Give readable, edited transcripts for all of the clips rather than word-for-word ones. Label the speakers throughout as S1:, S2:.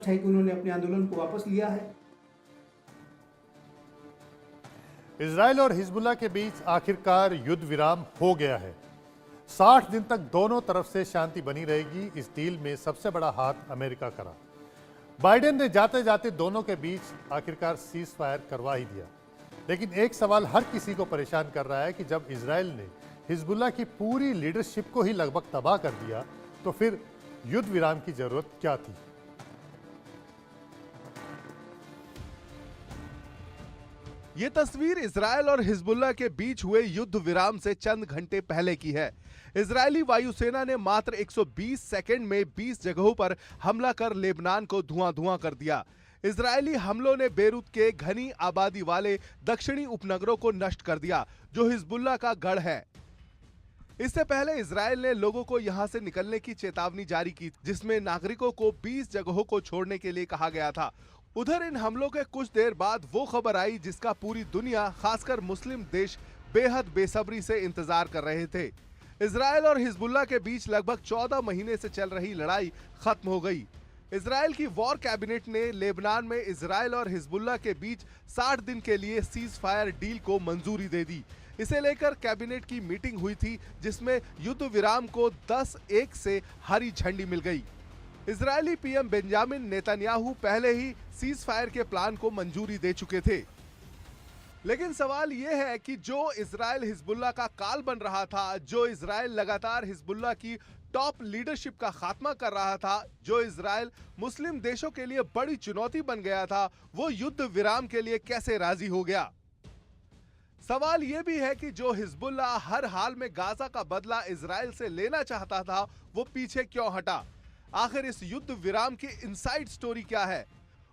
S1: है कि उन्होंने अपने आंदोलन को वापस लिया है।
S2: इजराइल और हिजबुल्लाह के बीच आखिरकार युद्ध विराम हो गया है। 60 दिन तक दोनों तरफ से शांति बनी रहेगी। इस डील में सबसे बड़ा हाथ अमेरिका का रहा। बाइडेन ने जाते जाते दोनों के बीच आखिरकार सीज फायर करवा ही दिया। लेकिन एक सवाल हर किसी को परेशान कर रहा है कि जब इजराइल ने हिजबुल्लाह की पूरी लीडरशिप को ही लगभग तबाह कर दिया तो फिर युद्ध विराम की जरूरत क्या थी।
S3: ये तस्वीर इजराइल और हिजबुल्लाह के बीच हुए युद्ध विराम से चंद घंटे पहले की है। इजरायली वायुसेना ने मात्र 120 सेकंड में 20 जगहों पर हमला कर लेबनान को धुआं-धुआं कर दिया। इजरायली हमलों ने बेरूत के घनी आबादी वाले दक्षिणी उपनगरों को नष्ट कर दिया, जो हिजबुल्लाह का गढ़ है। इससे पहले इजराइल ने लोगों को यहां से निकलने की चेतावनी जारी की, जिसमें नागरिकों को 20 जगहों को छोड़ने के लिए कहा गया था। उधर इन हमलों के कुछ देर बाद वो खबर आई जिसका पूरी दुनिया, खासकर मुस्लिम देश, बेहद बेसब्री से इंतजार कर रहे थे। इजराइल और हिजबुल्लाह के बीच लगभग 14 महीने से चल रही लड़ाई खत्म हो गई। इजराइल की वॉर कैबिनेट ने लेबनान में इजराइल और हिजबुल्लाह के बीच 60 दिन के लिए सीज फायर डील को मंजूरी दे दी। इसे लेकर कैबिनेट की मीटिंग हुई थी, जिसमें युद्ध विराम को 10-1 से हरी झंडी मिल गई। इजरायली पीएम बेंजामिन नेतन्याहू पहले ही सीज फायर के प्लान को मंजूरी दे चुके थे। लेकिन सवाल यह है कि जो इजराइल हिजबुल्लाह का काल बन रहा था, जो इजराइल लगातार हिजबुल्लाह की टॉप लीडरशिप का खात्मा कर रहा था, जो इजराइल मुस्लिम देशों के लिए बड़ी चुनौती बन गया था, वो युद्ध विराम के लिए कैसे राजी हो गया। सवाल यह भी है कि जो हिजबुल्लाह हर हाल में गाजा का बदला इजराइल से लेना चाहता था, वो पीछे क्यों हटा। आखिर इस युद्ध विराम की इनसाइड स्टोरी क्या है,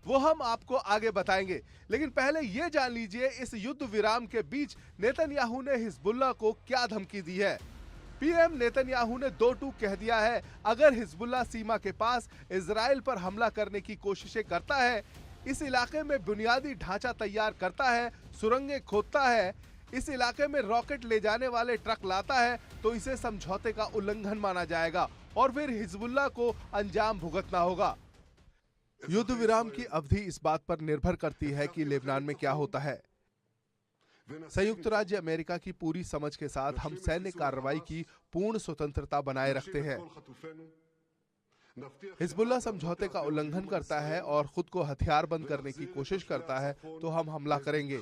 S3: वो हम आपको आगे बताएंगे। लेकिन पहले यह जान लीजिए इस युद्ध विराम के बीच नेतन्याहू ने हिजबुल्लाह को क्या धमकी दी है। पीएम नेतन्याहू ने 2 टूक कह दिया है, अगर हिजबुल्लाह सीमा के पास इजराइल पर हमला करने की कोशिशें करता है, इस इलाके में बुनियादी ढांचा तैयार करता है, सुरंगें खोदता है, इस इलाके में रॉकेट ले जाने वाले ट्रक लाता है, तो इसे समझौते का उल्लंघन माना जाएगा और फिर हिजबुल्लाह को अंजाम भुगतना होगा। युद्ध विराम की अवधि इस बात पर निर्भर करती है कि लेबनान में क्या होता है। संयुक्त राज्य अमेरिका की पूरी समझ के साथ हम सैन्य कार्रवाई की पूर्ण स्वतंत्रता बनाए रखते हैं। हिजबुल्लाह समझौते का उल्लंघन करता है और खुद को हथियार बंद करने की कोशिश करता है, तो हम हमला करेंगे।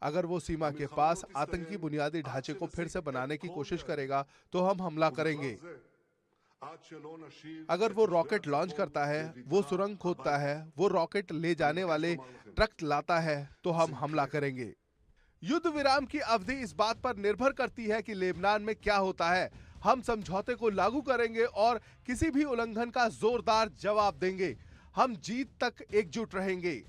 S3: अगर वो सीमा के पास आतंकी बुनियादी ढांचे को फिर से बनाने की कोशिश करेगा, तो हम हमला करेंगे। अगर वो रॉकेट लॉन्च करता है, वो सुरंग खोदता है, वो रॉकेट ले जाने वाले ट्रक लाता है, तो हम हमला करेंगे। युद्ध विराम की अवधि इस बात पर निर्भर करती है कि लेबनान में क्या होता है। हम समझौते को लागू करेंगे और किसी भी उल्लंघन का जोरदार जवाब देंगे। हम जीत तक एकजुट रहेंगे।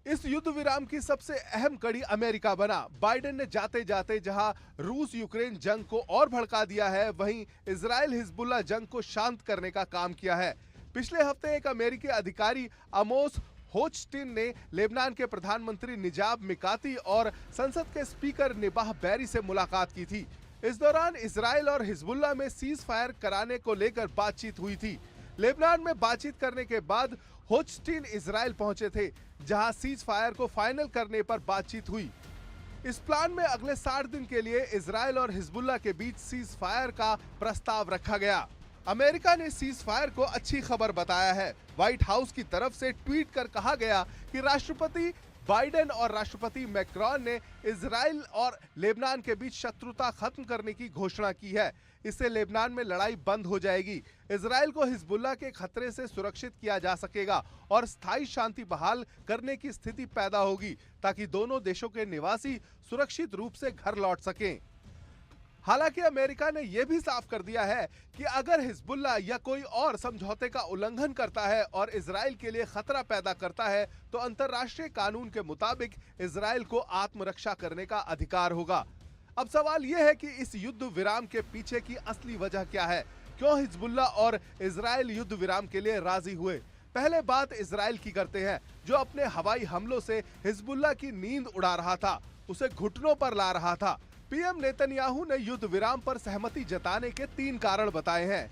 S3: इस युद्ध विराम की सबसे अहम कड़ी अमेरिका बना। बाइडेन ने जाते जाते जहां रूस यूक्रेन जंग को और भड़का दिया है, वहीं इजराइल हिजबुल्लाह जंग को शांत करने का काम किया है। पिछले हफ्ते एक अमेरिकी अधिकारी आमोस होचस्टीन ने लेबनान के प्रधानमंत्री निजाब मिकाती और संसद के स्पीकर निबाह बैरी से मुलाकात की थी। इस दौरान इजराइल और हिजबुल्लाह में सीज फायर कराने को लेकर बातचीत हुई थी। लेबनान में बातचीत करने के बाद होचस्टीन इजराइल पहुंचे थे, जहां सीज फायर को फाइनल करने पर बातचीत हुई। इस प्लान में अगले 60 दिन के लिए इजराइल और हिजबुल्लाह के बीच सीज फायर का प्रस्ताव रखा गया। अमेरिका ने सीज फायर को अच्छी खबर बताया है। व्हाइट हाउस की तरफ से ट्वीट कर कहा गया कि राष्ट्रपति बाइडेन और राष्ट्रपति मैक्रोन ने इजराइल और लेबनान के बीच शत्रुता खत्म करने की घोषणा की है। इससे लेबनान में लड़ाई बंद हो जाएगी। इजराइल को हिजबुल्लाह के खतरे से सुरक्षित किया जा सकेगा और स्थायी शांति बहाल करने की स्थिति पैदा होगी, ताकि दोनों देशों के निवासी सुरक्षित रूप से घर लौट सकें। हालांकि अमेरिका ने यह भी साफ कर दिया है कि अगर हिजबुल्लाह या कोई और समझौते का उल्लंघन करता है और इजराइल के लिए खतरा पैदा करता है, तो अंतर्राष्ट्रीय कानून के मुताबिक इजराइल को आत्मरक्षा करने का अधिकार होगा। अब सवाल यह है कि इस युद्ध विराम के पीछे की असली वजह क्या है। क्यों हिजबुल्लाह और इजराइल युद्ध विराम के लिए राजी हुए। पहले बात इजराइल की करते हैं, जो अपने हवाई हमलों से हिजबुल्लाह की नींद उड़ा रहा था, उसे घुटनों पर ला रहा था। पीएम नेतन्याहू ने युद्ध विराम पर सहमति जताने के 3 कारण बताए हैं।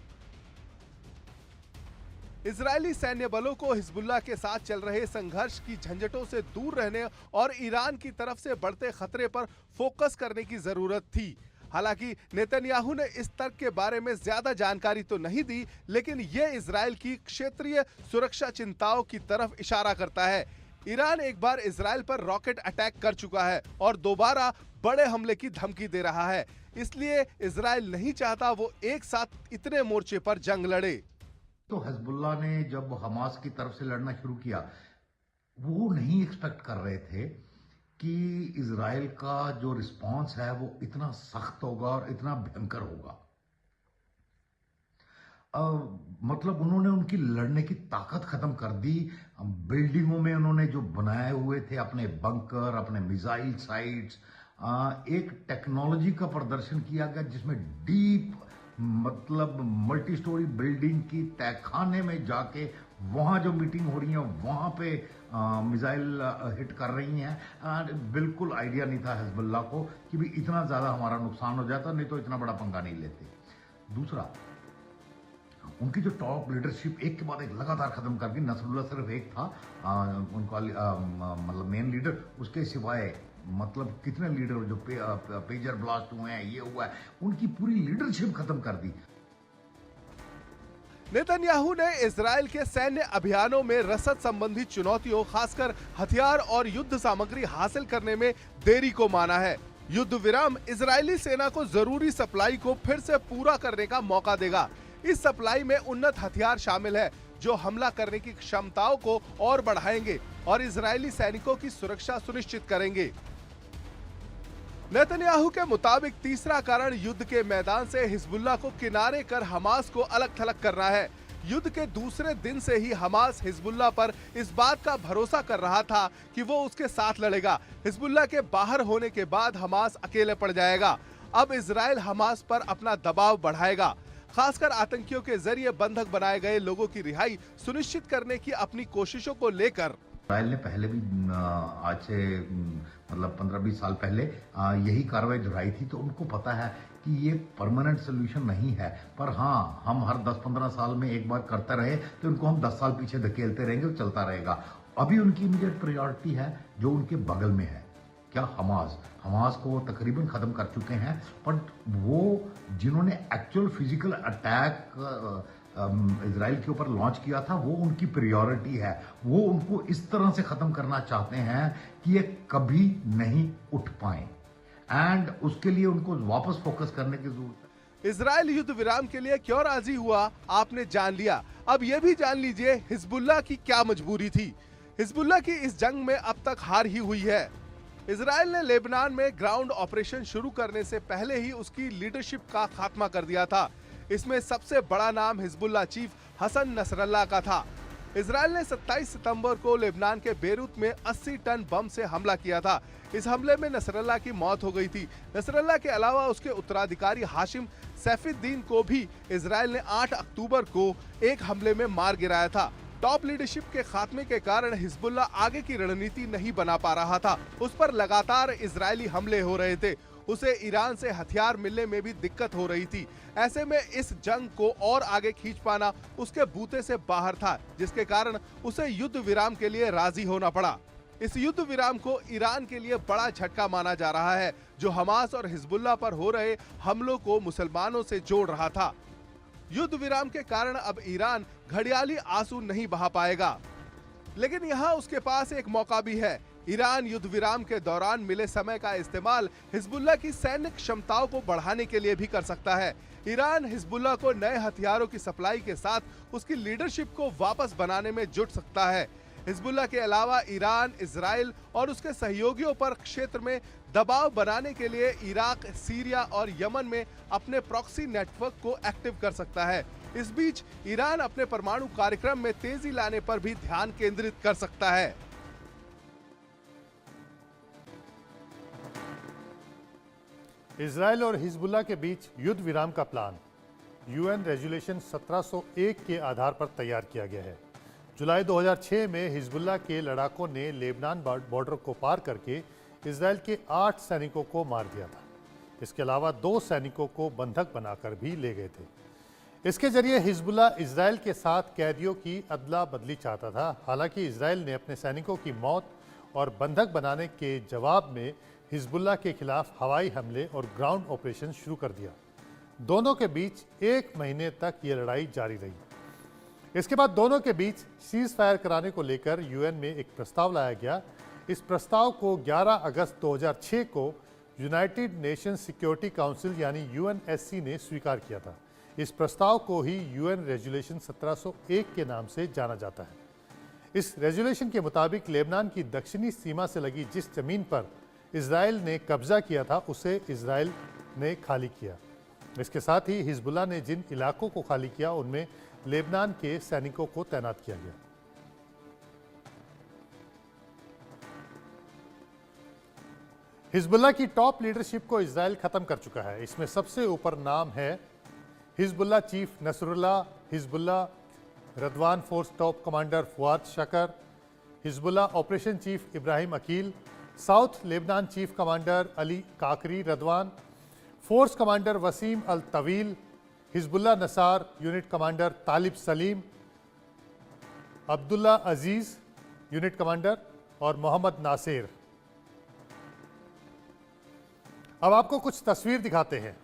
S3: इजरायली सैन्य बलों को हिजबुल्लाह के साथ चल रहे संघर्ष की झंझटों से दूर रहने और ईरान की तरफ से बढ़ते खतरे पर फोकस करने की जरूरत थी। हालांकि नेतन्याहू ने इस तर्क के बारे में ज्यादा जानकारी तो नहीं दी, लेकिन ये इजरायल की क्षेत्रीय सुरक्षा चिंताओं की तरफ इशारा करता है। ईरान एक बार इजरायल पर रॉकेट अटैक कर चुका है और दोबारा बड़े हमले की धमकी दे रहा है, इसलिए इजरायल नहीं चाहता वो एक साथ इतने मोर्चे पर जंग लड़े।
S4: तो हिजबुल्लाह ने जब हमास की तरफ से लड़ना शुरू किया, वो नहीं एक्सपेक्ट कर रहे थे कि इजराइल का जो रिस्पांस है वो इतना सख्त होगा और इतना भयंकर होगा। मतलब उन्होंने उनकी लड़ने की ताकत खत्म कर दी। बिल्डिंगों में उन्होंने जो बनाए हुए थे अपने बंकर, अपने मिसाइल साइट्स, एक टेक्नोलॉजी का प्रदर्शन किया गया जिसमें डीप मतलब मल्टी स्टोरी बिल्डिंग की तहखाने में जाके वहां जो मीटिंग हो रही है वहां पे मिसाइल हिट कर रही हैं। बिल्कुल आइडिया नहीं था हिजबुल्लाह को कि भी इतना ज्यादा हमारा नुकसान हो जाता, नहीं तो इतना बड़ा पंगा नहीं लेते। दूसरा, उनकी जो टॉप लीडरशिप एक के बाद एक लगातार खत्म कर दी। नसरुल्लाह सिर्फ एक था उनका मतलब मेन लीडर, उसके सिवाय मतलब कितने लीडर जो पेजर ब्लास्ट हुए हैं, ये हुआ है, उनकी पूरी लीडरशिप खत्म कर दी।
S3: नेतन्याहू ने इजरायल के सैन्य अभियानों में रसद संबंधी चुनौतियों, खासकर हथियार और युद्ध सामग्री हासिल करने में देरी को माना है। युद्ध विराम इजरायली सेना को जरूरी सप्लाई को फिर से पूरा करने का मौका देगा। इस सप्लाई में उन्नत हथियार शामिल है जो हमला करने की क्षमताओं को और बढ़ाएंगे और इजरायली सैनिकों की सुरक्षा सुनिश्चित करेंगे। नेतन्याहू के मुताबिक तीसरा कारण युद्ध के मैदान से हिजबुल्लाह को किनारे कर हमास को अलग थलग करना है। युद्ध के दूसरे दिन से ही हमास हिजबुल्लाह पर इस बात का भरोसा कर रहा था कि वो उसके साथ लड़ेगा। हिजबुल्लाह के बाहर होने के बाद हमास अकेले पड़ जाएगा। अब इजरायल हमास पर अपना दबाव बढ़ाएगा, खासकर आतंकियों के जरिए बंधक बनाए गए लोगों की रिहाई सुनिश्चित करने की अपनी कोशिशों को लेकर।
S4: इजरायल ने पहले भी आज से मतलब 15-20 साल पहले यही कार्रवाई दोहराई थी, तो उनको पता है कि ये परमानेंट सोल्यूशन नहीं है। पर हाँ, हम हर 10-15 साल में एक बार करते रहे तो इनको हम 10 साल पीछे धकेलते रहेंगे, चलता रहेगा। अभी उनकी इमीडिएट प्रायोरिटी है जो उनके बगल में है, क्या हमास को वो तकरीबन खत्म कर चुके हैं, बट वो जिन्होंने एक्चुअल फिजिकल अटैक इजराइल के ऊपर लॉन्च किया था वो उनकी प्रायोरिटी है। वो उनको इस तरह से खत्म करना चाहते हैं कि ये कभी नहीं उठ पाए, एंड उसके लिए उनको वापस फोकस करने की जरूरत है।
S3: इजराइल युद्ध विराम के लिए क्यों राजी हुआ आपने जान लिया। अब यह भी जान लीजिए हिजबुल्लाह की क्या मजबूरी थी। हिजबुल्लाह की इस जंग में अब तक हार ही हुई है। इजराइल ने लेबनान में ग्राउंड ऑपरेशन शुरू करने से पहले ही उसकी लीडरशिप का खात्मा कर दिया था। इसमें सबसे बड़ा नाम हिजबुल्लाह चीफ हसन नसरल्लाह का था। इजराइल ने 27 सितंबर को लेबनान के बेरूत में 80 टन बम से हमला किया था। इस हमले में नसरल्लाह की मौत हो गई थी। नसरल्लाह के अलावा उसके उत्तराधिकारी हाशिम सैफुद्दीन को भी इजराइल ने 8 अक्टूबर को एक हमले में मार गिराया था। टॉप लीडरशिप के खात्मे के कारण हिजबुल्लाह आगे की रणनीति नहीं बना पा रहा था। उस पर लगातार इजरायली हमले हो रहे थे। उसे ईरान से हथियार मिलने में भी दिक्कत हो रही थी। ऐसे में इस जंग को और आगे खींच पाना उसके बूते से बाहर था, जिसके कारण उसे युद्ध विराम के लिए राजी होना पड़ा। इस युद्ध विराम को ईरान के लिए बड़ा झटका माना जा रहा है, जो हमास और हिजबुल्लाह पर हो रहे हमलों को मुसलमानों से जोड़ रहा था। युद्ध विराम के कारण अब ईरान घड़ियाली आंसू नहीं बहा पाएगा, लेकिन यहाँ उसके पास एक मौका भी है। ईरान युद्ध विराम के दौरान मिले समय का इस्तेमाल हिजबुल्लाह की सैन्य क्षमताओं को बढ़ाने के लिए भी कर सकता है। ईरान हिजबुल्लाह को नए हथियारों की सप्लाई के साथ उसकी लीडरशिप को वापस बनाने में जुट सकता है। हिजबुल्लाह के अलावा ईरान, इजराइल और उसके सहयोगियों पर क्षेत्र में दबाव बनाने के लिए इराक, सीरिया और यमन में अपने प्रॉक्सी नेटवर्क को एक्टिव कर सकता है। इस बीच ईरान अपने परमाणु कार्यक्रम में तेजी लाने पर भी ध्यान केंद्रित कर सकता है।
S2: इजराइल और हिजबुल्लाह के बीच युद्ध विराम का प्लान यूएन रेजोल्यूशन 1701 के आधार पर तैयार किया गया है। जुलाई 2006 में हिजबुल्लाह के लड़ाकों ने लेबनान बॉर्डर को पार करके इजराइल के 8 सैनिकों को मार दिया था। इसके अलावा 2 सैनिकों को बंधक बनाकर भी ले गए थे। इसके जरिए हिजबुल्लाह इजराइल के साथ कैदियों की अदला बदली चाहता था। हालांकि इजराइल ने अपने सैनिकों की मौत और बंधक बनाने के जवाब में हिजबुल्लाह के खिलाफ हवाई हमले और ग्राउंड ऑपरेशन शुरू कर दिया। दोनों के बीच 1 महीने तक ये लड़ाई जारी रही। इसके बाद दोनों के बीच सीज फायर कराने को लेकर यूएन में एक प्रस्ताव लाया गया। इस प्रस्ताव को 11 अगस्त 2006 को यूनाइटेड नेशंस सिक्योरिटी काउंसिल यानी यूएनएससी ने स्वीकार किया था। इस प्रस्ताव को ही यूएन रेजोल्यूशन 1701 के नाम से जाना जाता है। इस रेजोल्यूशन के मुताबिक लेबनान की दक्षिणी सीमा से लगी जिस जमीन पर इजराइल ने कब्जा किया था उसे इजराइल ने खाली किया। इसके साथ ही हिजबुल्लाह ने जिन इलाकों को खाली किया उनमें लेबनान के सैनिकों को तैनात किया गया। हिजबुल्लाह की टॉप लीडरशिप को इजराइल खत्म कर चुका है। इसमें सबसे ऊपर नाम है Hezbollah chief Nasrallah, Hezbollah Radwan force top commander Fuad Shukr, Hezbollah operation chief Ibrahim Aqil, south Lebanon chief commander Ali Karaki Radwan, force commander Wissam al Tawil, Hezbollah Nasr unit commander Talib Salim, Abdullah Aziz unit commander और Mohammed Nasir. अब आपको कुछ तस्वीर दिखाते हैं।